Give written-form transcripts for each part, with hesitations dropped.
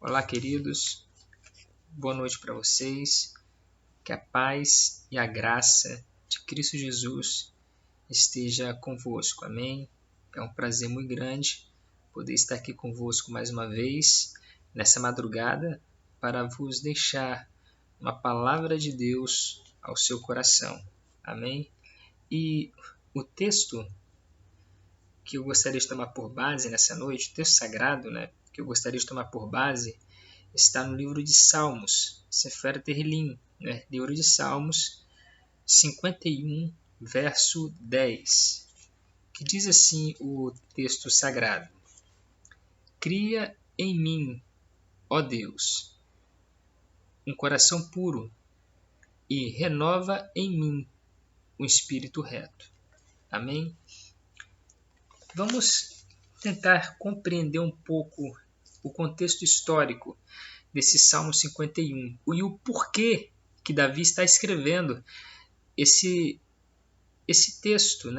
Olá, queridos. Boa noite para vocês. Que a paz e a graça de Cristo Jesus esteja convosco. Amém? É um prazer muito grande poder estar aqui convosco mais uma vez, nessa madrugada, para vos deixar uma palavra de Deus ao seu coração. Amém? E o texto que eu gostaria de tomar por base nessa noite, o texto sagrado, que eu gostaria de tomar por base, está no livro de Salmos, Sefer Tehillim, livro de Salmos 51, verso 10, que diz assim o texto sagrado: Cria em mim, ó Deus, um coração puro e renova em mim um espírito reto. Amém? Vamos tentar compreender um pouco o contexto histórico desse Salmo 51 e o porquê que Davi está escrevendo esse texto,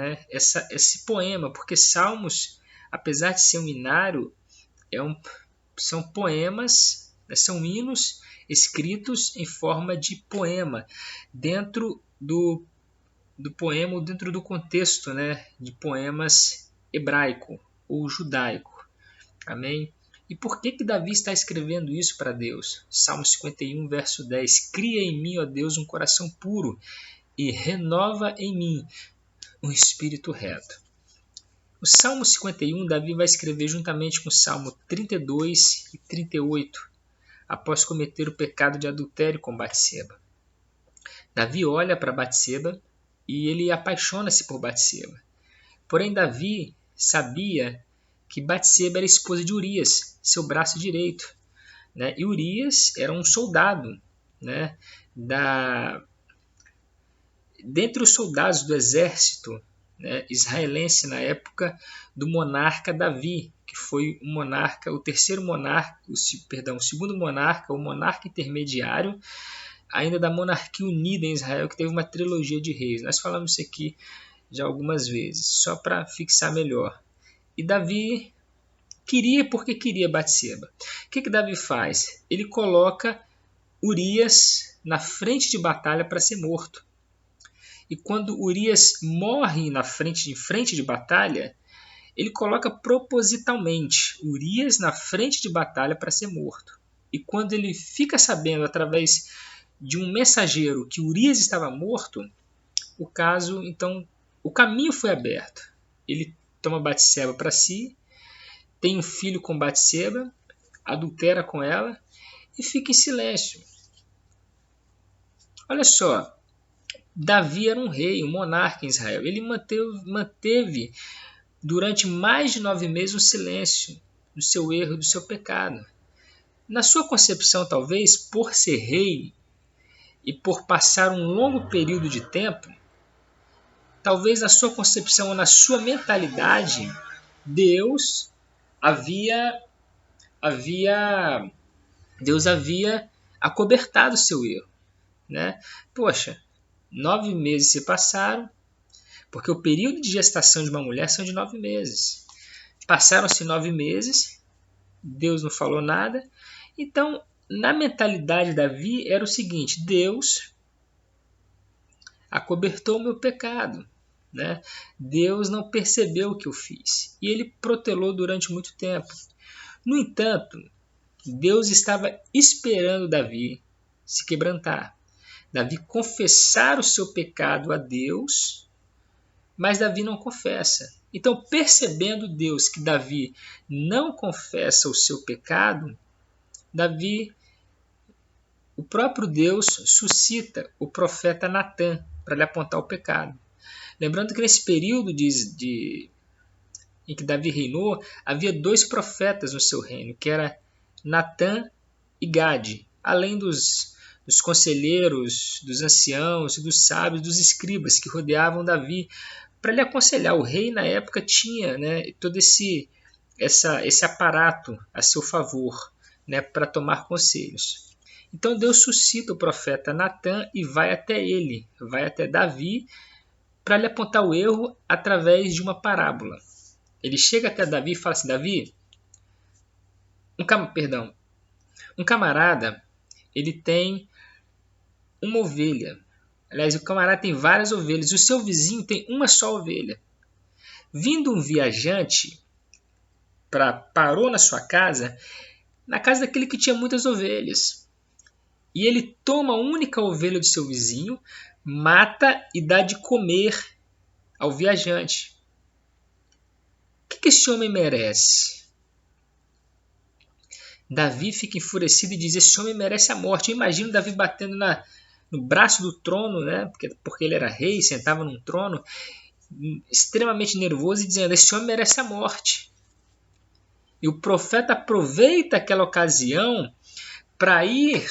esse poema, porque Salmos, apesar de ser um hinário, são poemas, são hinos escritos em forma de poema, dentro do poema, dentro do contexto de poemas hebraico ou judaico. Amém? E por que Davi está escrevendo isso para Deus? Salmo 51, verso 10. Cria em mim, ó Deus, um coração puro e renova em mim um espírito reto. O Salmo 51, Davi vai escrever juntamente com o Salmo 32 e 38, após cometer o pecado de adultério com Batseba. Davi olha para Batseba e ele apaixona-se por Batseba. Porém, Davi sabia que Batseba era esposa de Urias, seu braço direito. E Urias era um soldado, dentre os soldados do exército israelense na época do monarca Davi, que foi o monarca, o segundo monarca, o monarca intermediário, ainda da monarquia unida em Israel, que teve uma trilogia de reis. Nós falamos isso aqui já algumas vezes, só para fixar melhor. E Davi queria porque queria Batseba. O que Davi faz? Ele coloca Urias na frente de batalha para ser morto. E quando Urias morre em frente de batalha, ele coloca propositalmente Urias na frente de batalha para ser morto. E quando ele fica sabendo, através de um mensageiro, que Urias estava morto, o caminho foi aberto. Ele toma Batseba para si, tem um filho com Batseba, adultera com ela e fica em silêncio. Olha só, Davi era um rei, um monarca em Israel. Ele manteve durante mais de 9 meses um silêncio do seu erro e do seu pecado. Na sua concepção, talvez, por ser rei e por passar um longo período de tempo, talvez na sua concepção ou na sua mentalidade, Deus havia acobertado o seu erro. Poxa, 9 meses se passaram, porque o período de gestação de uma mulher são de 9 meses. Passaram-se 9 meses, Deus não falou nada. Então, na mentalidade de Davi era o seguinte: Deus acobertou o meu pecado. Deus não percebeu o que eu fiz. E ele protelou durante muito tempo. No entanto, Deus estava esperando Davi se quebrantar. Davi confessar o seu pecado a Deus, mas Davi não confessa. Então, percebendo Deus que Davi não confessa o seu pecado, o próprio Deus suscita o profeta Natã para lhe apontar o pecado. Lembrando que nesse período em que Davi reinou, havia 2 profetas no seu reino, que era Natã e Gade, além dos conselheiros, dos anciãos, dos sábios, dos escribas que rodeavam Davi para lhe aconselhar. O rei na época tinha todo esse aparato a seu favor para tomar conselhos. Então Deus suscita o profeta Natã e vai até Davi, para lhe apontar o erro através de uma parábola. Ele chega até Davi e fala assim: Davi, Um camarada, ele tem uma ovelha. Aliás, o camarada tem várias ovelhas. O seu vizinho tem uma só ovelha. Vindo um viajante, parou na sua casa, na casa daquele que tinha muitas ovelhas. E ele toma a única ovelha do seu vizinho, mata e dá de comer ao viajante. O que esse homem merece? Davi fica enfurecido e diz: esse homem merece a morte. Eu imagino Davi batendo no braço do trono, né? porque ele era rei, sentava num trono, extremamente nervoso e dizendo: esse homem merece a morte. E o profeta aproveita aquela ocasião para ir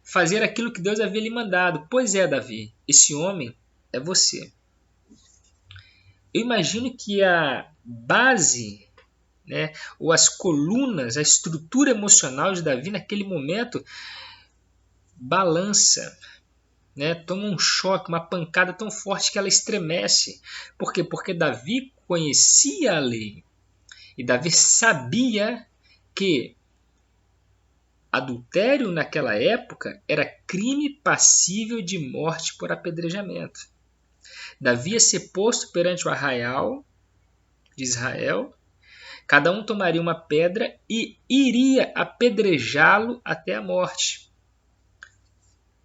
fazer aquilo que Deus havia lhe mandado. Pois é, Davi, esse homem é você. Eu imagino que a base, né, ou as colunas, a estrutura emocional de Davi naquele momento balança, né, toma um choque, uma pancada tão forte que ela estremece. Por quê? Porque Davi conhecia a lei. E Davi sabia que adultério naquela época era crime passível de morte por apedrejamento. Davi ia ser posto perante o arraial de Israel, cada um tomaria uma pedra e iria apedrejá-lo até a morte.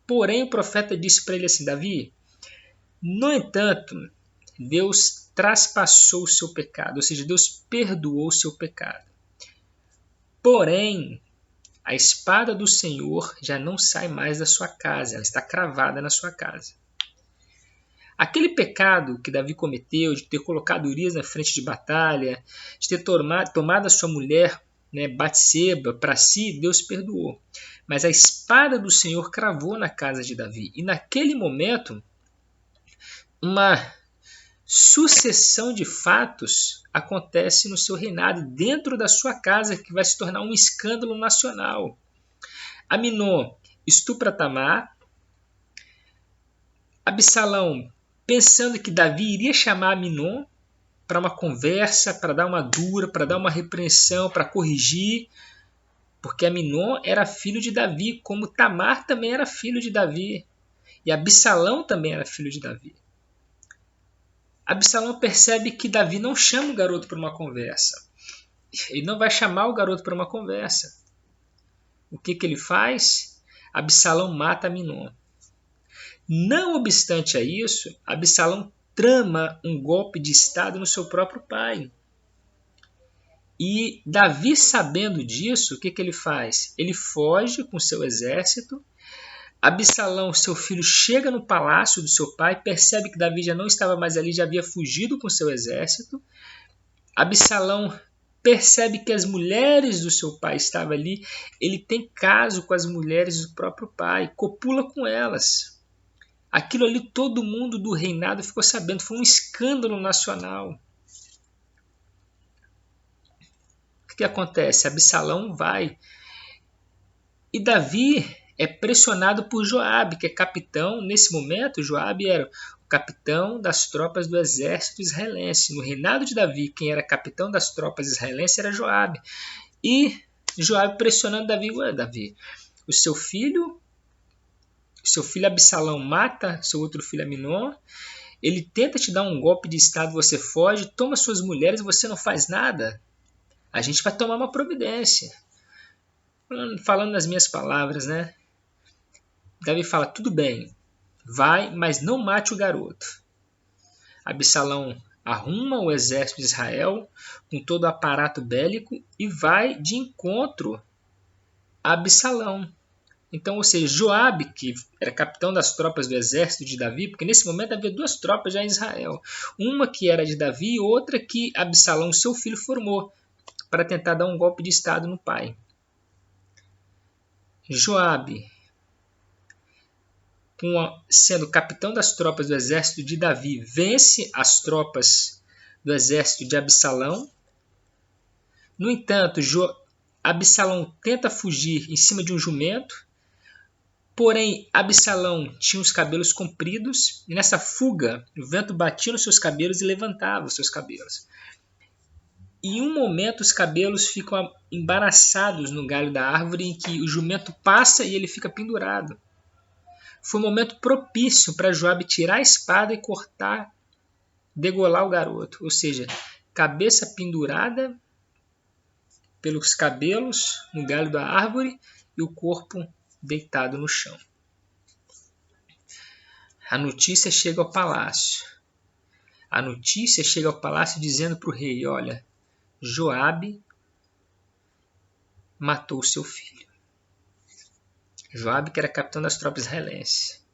Porém, o profeta disse para ele assim: Davi, no entanto, Deus traspassou o seu pecado, ou seja, Deus perdoou o seu pecado. Porém, a espada do Senhor já não sai mais da sua casa, ela está cravada na sua casa. Aquele pecado que Davi cometeu de ter colocado Urias na frente de batalha, de ter tomado a sua mulher, né, Batseba, para si, Deus perdoou. Mas a espada do Senhor cravou na casa de Davi. E naquele momento, uma sucessão de fatos acontece no seu reinado, dentro da sua casa, que vai se tornar um escândalo nacional. Aminon estupra Tamar. Absalão, pensando que Davi iria chamar Aminon para uma conversa, para dar uma dura, para dar uma repreensão, para corrigir, porque Aminon era filho de Davi, como Tamar também era filho de Davi, e Absalão também era filho de Davi. Absalão percebe que Davi não chama o garoto para uma conversa. Ele não vai chamar o garoto para uma conversa. O que ele faz? Absalão mata Aminon. Não obstante a isso, Absalão trama um golpe de estado no seu próprio pai. E Davi, sabendo disso, o que ele faz? Ele foge com seu exército. Absalão, seu filho, chega no palácio do seu pai, percebe que Davi já não estava mais ali, já havia fugido com seu exército. Absalão percebe que as mulheres do seu pai estavam ali, ele tem caso com as mulheres do próprio pai, copula com elas. Aquilo ali todo mundo do reinado ficou sabendo, foi um escândalo nacional. O que acontece? Absalão vai. E Davi é pressionado por Joabe, que é capitão. Nesse momento, Joabe era o capitão das tropas do exército israelense. No reinado de Davi, quem era capitão das tropas israelenses era Joabe. E Joabe pressionando Davi: ué, Davi, o seu filho Absalão mata seu outro filho Aminon, ele tenta te dar um golpe de estado, você foge, toma suas mulheres e você não faz nada. A gente vai tomar uma providência. Falando nas minhas palavras, né? Davi fala: tudo bem, vai, mas não mate o garoto. Absalão arruma o exército de Israel com todo o aparato bélico e vai de encontro a Absalão. Então, ou seja, Joabe, que era capitão das tropas do exército de Davi, porque nesse momento havia duas tropas já em Israel. Uma que era de Davi e outra que Absalão, seu filho, formou para tentar dar um golpe de estado no pai. Joabe, sendo capitão das tropas do exército de Davi, vence as tropas do exército de Absalão. No entanto, Absalão tenta fugir em cima de um jumento, porém Absalão tinha os cabelos compridos, e nessa fuga o vento batia nos seus cabelos e levantava os seus cabelos. em um momento os cabelos ficam embaraçados no galho da árvore em que o jumento passa e ele fica pendurado. Foi um momento propício para Joabe tirar a espada e cortar, degolar o garoto. Ou seja, cabeça pendurada pelos cabelos no galho da árvore e o corpo deitado no chão. A notícia chega ao palácio. A notícia chega ao palácio dizendo para o rei, olha, Joabe matou seu filho. Joabe, que era capitão das tropas israelenses,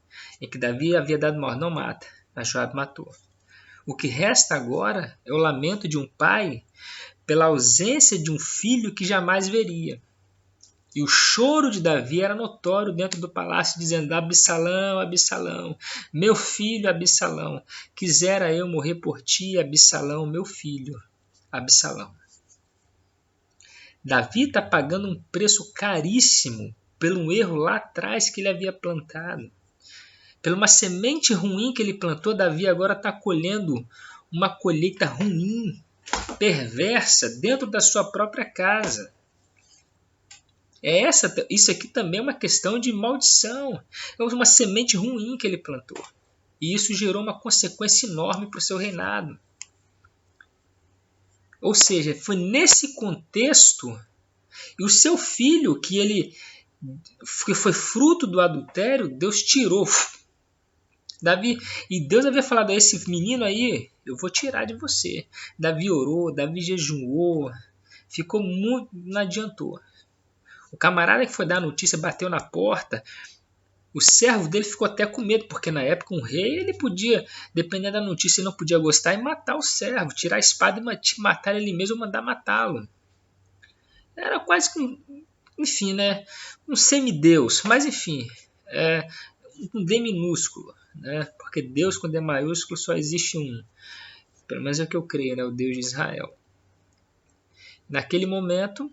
em que Davi havia dado morte, não mata, mas Joabe matou. O que resta agora é o lamento de um pai pela ausência de um filho que jamais veria. E o choro de Davi era notório dentro do palácio, dizendo, Absalão, Absalão, meu filho Absalão, quisera eu morrer por ti, Absalão, meu filho, Absalão. Davi está pagando um preço caríssimo pelo erro lá atrás que ele havia plantado. Pela uma semente ruim que ele plantou, Davi agora está colhendo uma colheita ruim, perversa, dentro da sua própria casa. Isso aqui também é uma questão de maldição. É uma semente ruim que ele plantou. E isso gerou uma consequência enorme para o seu reinado. Ou seja, foi nesse contexto, e o seu filho, que foi fruto do adultério, Deus tirou. Davi, e Deus havia falado a esse menino aí, eu vou tirar de você. Davi orou, Davi jejuou, ficou muito, não adiantou. O camarada que foi dar a notícia bateu na porta. O servo dele ficou até com medo, porque na época um rei, ele podia, dependendo da notícia, ele não podia gostar e matar o servo, tirar a espada e matar ele mesmo ou mandar matá-lo. Era quase que enfim, né, um semideus, mas enfim, um D minúsculo, né, porque Deus com D maiúsculo só existe um, pelo menos é o que eu creio, né, o Deus de Israel. Naquele momento,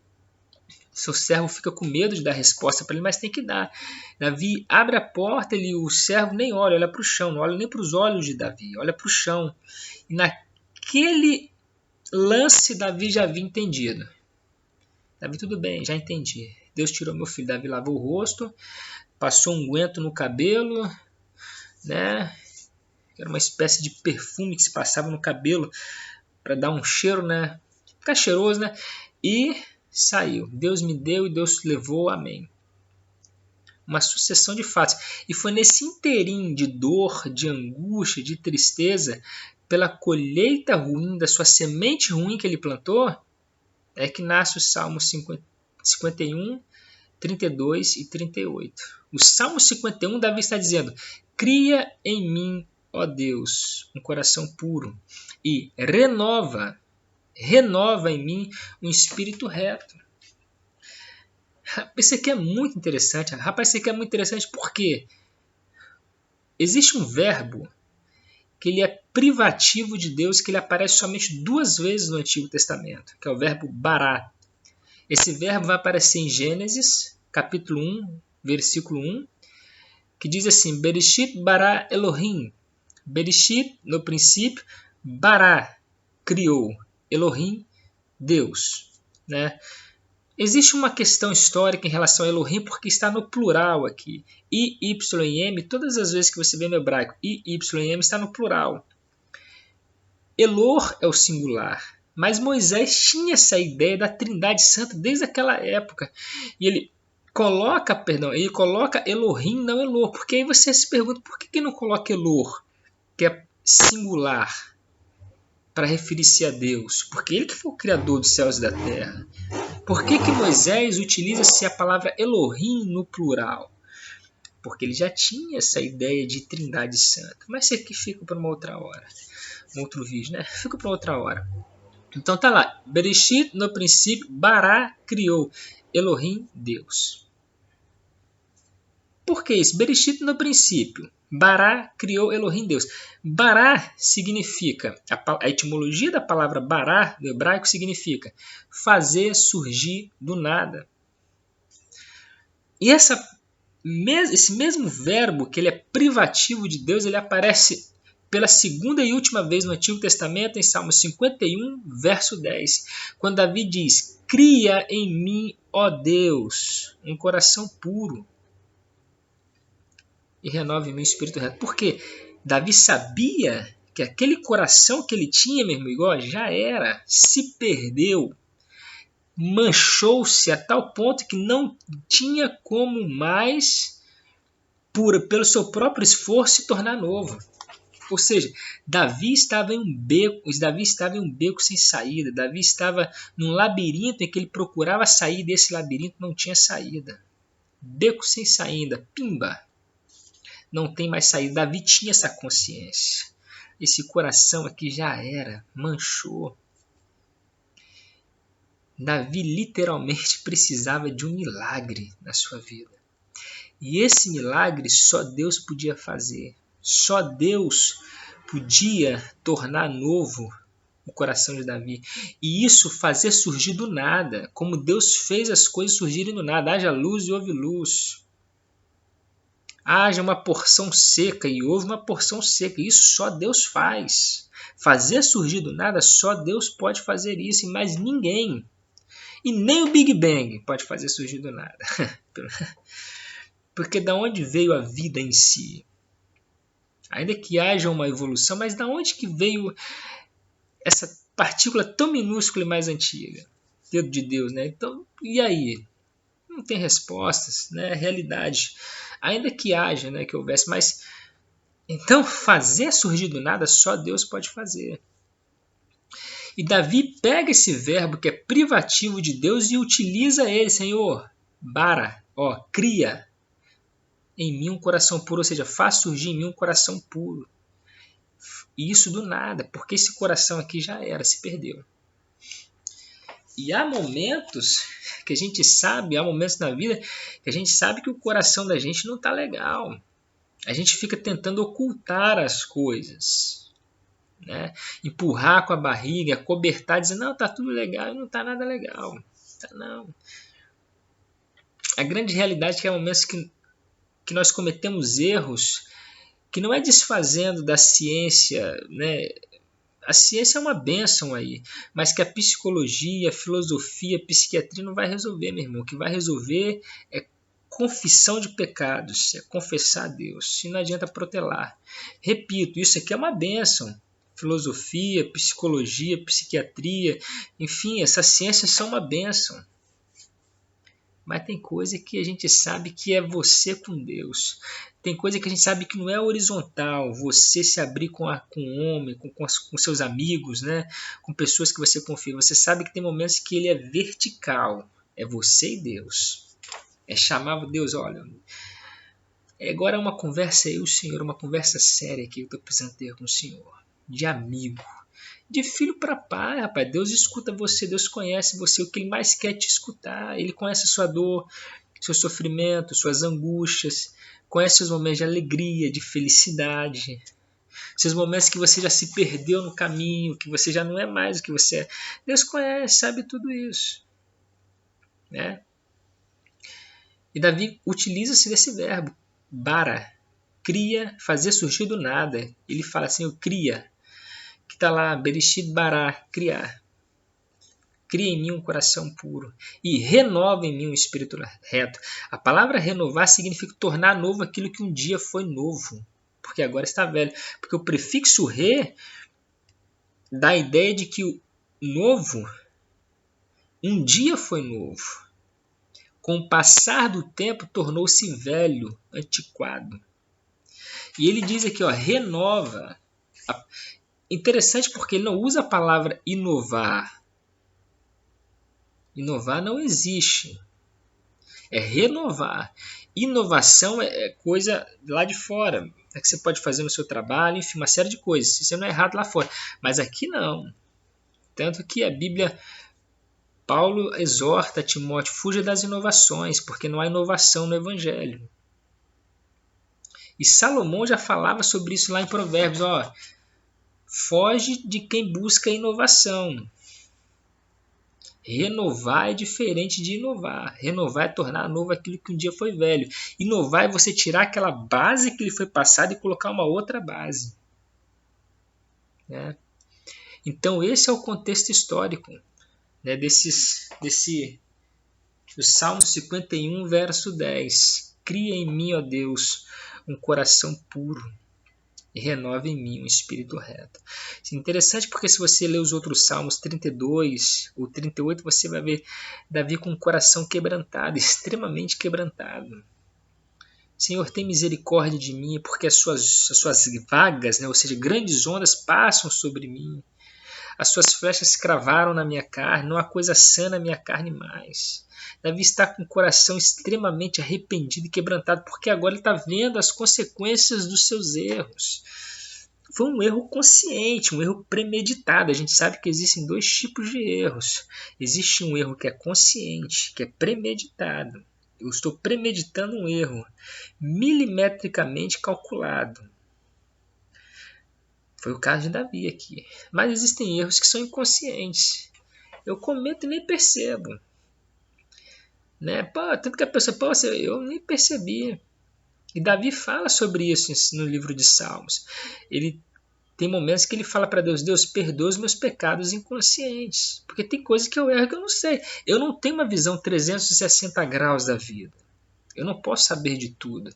seu servo fica com medo de dar resposta para ele, mas tem que dar. Davi abre a porta, o servo nem olha para o chão, não olha nem para os olhos de Davi, olha para o chão. E naquele lance, Davi já havia entendido. Davi, tudo bem, já entendi. Deus tirou meu filho. Davi lavou o rosto, passou um unguento no cabelo, né? Era uma espécie de perfume que se passava no cabelo para dar um cheiro, né? Ficar cheiroso, né? E saiu. Deus me deu e Deus levou. Amém. Uma sucessão de fatos. E foi nesse interim de dor, de angústia, de tristeza, pela colheita ruim da sua semente ruim que ele plantou, é que nasce o Salmo 51, 32 e 38. O Salmo 51, Davi está dizendo, cria em mim, ó Deus, um coração puro e renova em mim um espírito reto. Isso aqui é muito interessante. Rapaz, isso aqui é muito interessante porque existe um verbo que ele é privativo de Deus, que ele aparece somente 2 vezes no Antigo Testamento, que é o verbo bará. Esse verbo vai aparecer em Gênesis, capítulo 1, versículo 1, que diz assim, Bereshit bara Elohim. Bereshit, no princípio, bara, criou. Elohim, Deus. Né? Existe uma questão histórica em relação a Elohim, porque está no plural aqui. I, Y e M, todas as vezes que você vê no hebraico, I, Y e M está no plural. Elor é o singular. Mas Moisés tinha essa ideia da Trindade Santa desde aquela época. E ele coloca Elohim, não Elor. Porque aí você se pergunta, por que não coloca Elor, que é singular, para referir-se a Deus? Porque ele que foi o criador dos céus e da terra. Por que Moisés utiliza-se a palavra Elohim no plural? Porque ele já tinha essa ideia de Trindade Santa. Mas isso aqui fica para uma outra hora. Um outro vídeo, né? Fica para outra hora. Então tá lá. Bereshit, no princípio, Bará criou. Elohim, Deus. Por que isso? Bereshit no princípio. Bará criou Elohim, Deus. Bará significa, a etimologia da palavra bará no hebraico significa fazer surgir do nada. E esse mesmo verbo, que ele é privativo de Deus, ele aparece pela segunda e última vez no Antigo Testamento, em Salmo 51, verso 10, quando Davi diz: cria em mim, ó Deus, um coração puro e renova em mim o espírito reto. Porque Davi sabia que aquele coração que ele tinha, meu irmão, igual, já era, se perdeu, manchou-se a tal ponto que não tinha como mais, pelo seu próprio esforço, se tornar novo. Ou seja, Davi estava em um beco sem saída. Davi estava num labirinto em que ele procurava sair desse labirinto, não tinha saída. Beco sem saída, pimba. Não tem mais saída. Davi tinha essa consciência. Esse coração aqui já era, manchou. Davi literalmente precisava de um milagre na sua vida. E esse milagre só Deus podia fazer. Só Deus podia tornar novo o coração de Davi. E isso fazer surgir do nada, como Deus fez as coisas surgirem do nada. Haja luz e houve luz. Haja uma porção seca e houve uma porção seca. Isso só Deus faz. Fazer surgir do nada, só Deus pode fazer isso, e mais ninguém. E nem o Big Bang pode fazer surgir do nada. Porque da onde veio a vida em si? Ainda que haja uma evolução, mas da onde que veio essa partícula tão minúscula e mais antiga? Dedo de Deus, né? Então, e aí? Não tem respostas, né? Realidade. Ainda que haja, né, que houvesse, mas então fazer surgir do nada só Deus pode fazer. E Davi pega esse verbo que é privativo de Deus e utiliza ele, Senhor, bara, cria em mim um coração puro, ou seja, faz surgir em mim um coração puro. E isso do nada, porque esse coração aqui já era, se perdeu. E há momentos que a gente sabe, há momentos na vida que a gente sabe que o coração da gente não está legal. A gente fica tentando ocultar as coisas, né? Empurrar com a barriga, acobertar, dizer, não, está tudo legal, e não está nada legal. Tá, não. A grande realidade é que há momentos que nós cometemos erros que não é desfazendo da ciência, né? A ciência é uma bênção aí, mas que a psicologia, a filosofia, a psiquiatria não vai resolver, meu irmão. O que vai resolver é confissão de pecados, é confessar a Deus. E não adianta protelar. Repito, isso aqui é uma bênção. Filosofia, psicologia, psiquiatria, enfim, essas ciências são uma bênção. Mas tem coisa que a gente sabe que é você com Deus. Tem coisa que a gente sabe que não é horizontal, você se abrir com o homem, com seus amigos, né? Com pessoas que você confia. Você sabe que tem momentos que ele é vertical, é você e Deus. É chamar Deus, olha, agora é uma conversa eu e o Senhor, uma conversa séria que eu estou precisando ter com o Senhor, de amigo. De filho para pai, rapaz. Deus escuta você, Deus conhece você, o que Ele mais quer é te escutar. Ele conhece a sua dor, seu sofrimento, suas angústias, conhece seus momentos de alegria, de felicidade, seus momentos que você já se perdeu no caminho, que você já não é mais o que você é. Deus conhece, sabe tudo isso, né? E Davi utiliza-se desse verbo, bara, cria, fazer surgir do nada. Ele fala assim, eu cria. Que está lá, Bereshit Bará, criar. Cria em mim um coração puro e renova em mim um espírito reto. A palavra renovar significa tornar novo aquilo que um dia foi novo, porque agora está velho. Porque o prefixo re dá a ideia de que o novo um dia foi novo. Com o passar do tempo tornou-se velho, antiquado. E ele diz aqui, renova. Interessante porque ele não usa a palavra inovar. Inovar não existe. É renovar. Inovação é coisa lá de fora. É que você pode fazer no seu trabalho, enfim, uma série de coisas. Isso não é errado lá fora. Mas aqui não. Tanto que a Bíblia, Paulo exorta Timóteo, fuja das inovações, porque não há inovação no Evangelho. E Salomão já falava sobre isso lá em Provérbios, foge de quem busca inovação. Renovar é diferente de inovar. Renovar é tornar novo aquilo que um dia foi velho. Inovar é você tirar aquela base que lhe foi passada e colocar uma outra base. né? Então esse é o contexto histórico, né, do Salmo 51, verso 10. Cria em mim, ó Deus, um coração puro e renova em mim um espírito reto. Isso é interessante porque se você ler os outros salmos, 32 ou 38, você vai ver Davi com um coração quebrantado, extremamente quebrantado. Senhor, tem misericórdia de mim, porque as suas vagas, né, ou seja, grandes ondas passam sobre mim. As suas flechas cravaram na minha carne, não há coisa sã na minha carne mais. Davi está com o coração extremamente arrependido e quebrantado, porque agora ele está vendo as consequências dos seus erros. Foi um erro consciente, um erro premeditado. A gente sabe que existem dois tipos de erros. Existe um erro que é consciente, que é premeditado. Eu estou premeditando um erro, milimetricamente calculado. Foi o caso de Davi aqui. Mas existem erros que são inconscientes. Eu cometo e nem percebo. Né? Tanto que a pessoa, eu nem percebi. E Davi fala sobre isso no livro de Salmos. Ele tem momentos que ele fala para Deus, Deus, perdoa os meus pecados inconscientes. Porque tem coisas que eu erro que eu não sei. Eu não tenho uma visão 360 graus da vida. Eu não posso saber de tudo.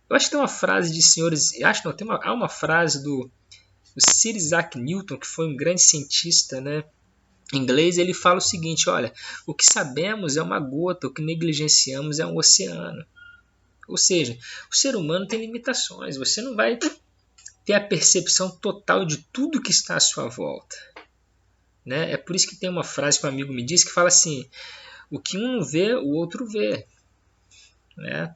Eu acho que tem uma frase de senhores... há uma frase do Sir Isaac Newton, que foi um grande cientista, né, inglês. Ele fala o seguinte, olha, o que sabemos é uma gota, o que negligenciamos é um oceano. Ou seja, o ser humano tem limitações, você não vai ter a percepção total de tudo que está à sua volta. Né? É por isso que tem uma frase que um amigo me disse que fala assim, o que um não vê, o outro vê. Né?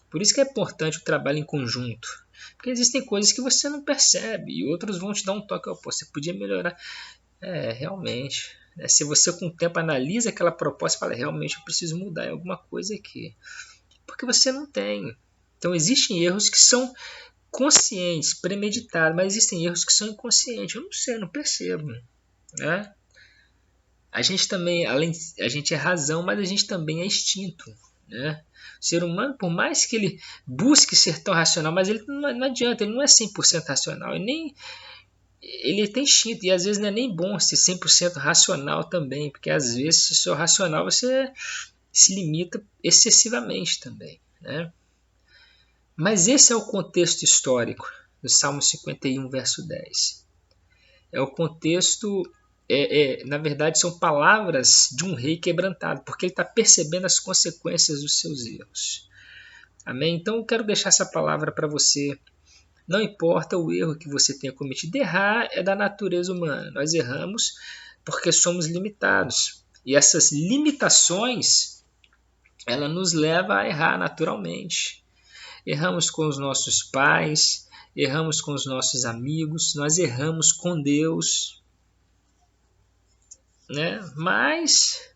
Por isso que é importante o trabalho em conjunto. Porque existem coisas que você não percebe e outros vão te dar um toque. Você podia melhorar. Realmente. Se você com o tempo analisa aquela proposta e fala, realmente eu preciso mudar em alguma coisa aqui. Porque você não tem. Então existem erros que são conscientes, premeditados, mas existem erros que são inconscientes. Eu não sei, eu não percebo. Né? A gente também, a gente é razão, mas a gente também é instinto. Né? O ser humano, por mais que ele busque ser tão racional, mas ele não adianta, ele não é 100% racional. Ele tem instinto, e às vezes não é nem bom ser 100% racional também, porque às vezes se for racional você se limita excessivamente também. Né? Mas esse é o contexto histórico do Salmo 51, verso 10. É o contexto, na verdade, são palavras de um rei quebrantado, porque ele está percebendo as consequências dos seus erros. Amém? Então eu quero deixar essa palavra para você. Não importa o erro que você tenha cometido, errar é da natureza humana. Nós erramos porque somos limitados. E essas limitações, ela nos leva a errar naturalmente. Erramos com os nossos pais, erramos com os nossos amigos, nós erramos com Deus. Né? Mas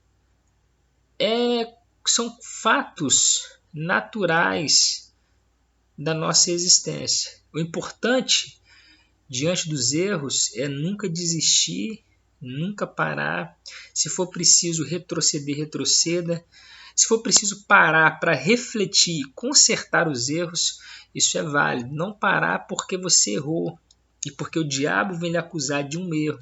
são fatos naturais da nossa existência. O importante diante dos erros é nunca desistir, nunca parar. Se for preciso retroceder, retroceda. Se for preciso parar para refletir e consertar os erros, isso é válido. Não parar porque você errou e porque o diabo vem lhe acusar de um erro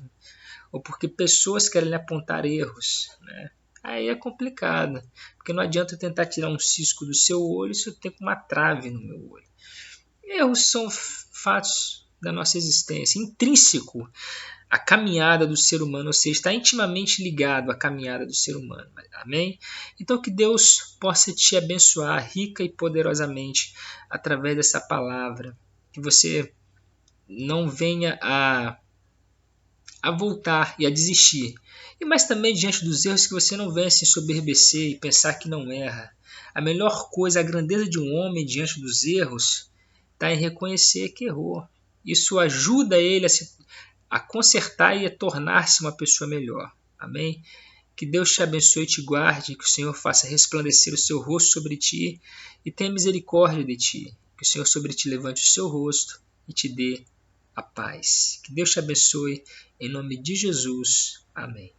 ou porque pessoas querem lhe apontar erros. Né? Aí é complicado, porque não adianta eu tentar tirar um cisco do seu olho se eu tenho uma trave no meu olho. Erros são fatos da nossa existência, intrínseco à caminhada do ser humano, ou seja, está intimamente ligado à caminhada do ser humano. Amém? Então que Deus possa te abençoar rica e poderosamente através dessa palavra, que você não venha a voltar e a desistir, mas também diante dos erros que você não venha se ensoberbecer e pensar que não erra. A melhor coisa, a grandeza de um homem diante dos erros está em reconhecer que errou. Isso ajuda ele a consertar e a tornar-se uma pessoa melhor. Amém? Que Deus te abençoe e te guarde, que o Senhor faça resplandecer o seu rosto sobre ti e tenha misericórdia de ti. Que o Senhor sobre ti levante o seu rosto e te dê a paz. Que Deus te abençoe, em nome de Jesus. Amém.